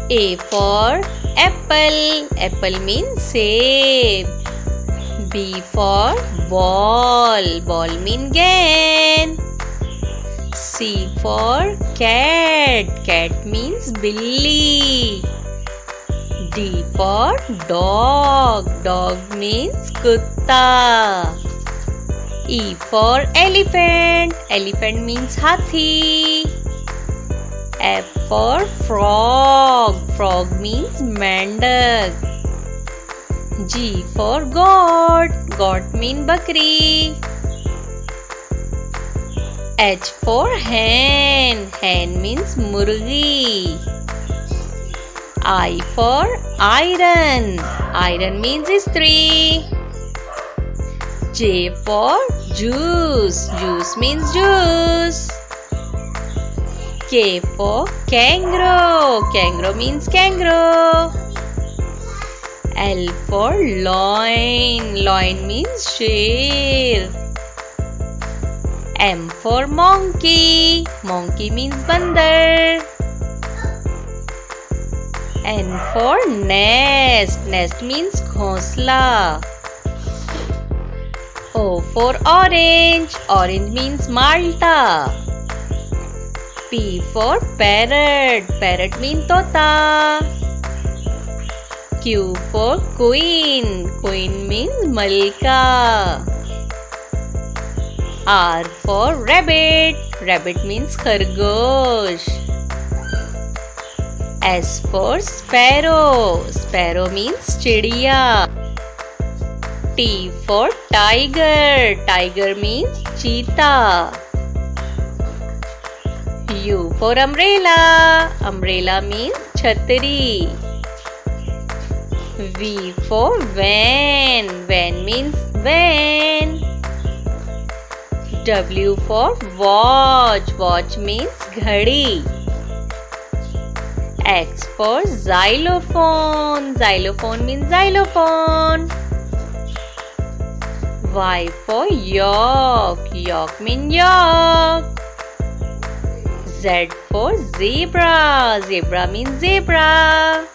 A for apple. Apple means save. B for ball. Ball means game. C for cat. Cat means billy. D for dog. Dog means kutta. E for elephant. Elephant means hathi. F for frog. Frog means mendak. G for goat. Goat means bakri. H for hen. Hen means murgi. I for iron. Iron means istri. J for juice. Juice means juice. K for kangaroo. Kangaroo means kangaroo. L for loin. Loin means sher. M for monkey. Monkey means bandar. N for nest. Nest means ghosla. O for orange. Orange means Malta. P for parrot. Parrot means tota. Q for queen. Queen means Malka. R for rabbit. Rabbit means khargosh. S for sparrow. Sparrow means chidiya. T for tiger. Tiger means cheetah. U for umbrella. Umbrella means chhatri. V for van. Van means van. W for watch. Watch means ghadi. X for xylophone. Xylophone means xylophone. Y for yak. Yak means yak. Z for zebra. Zebra means zebra.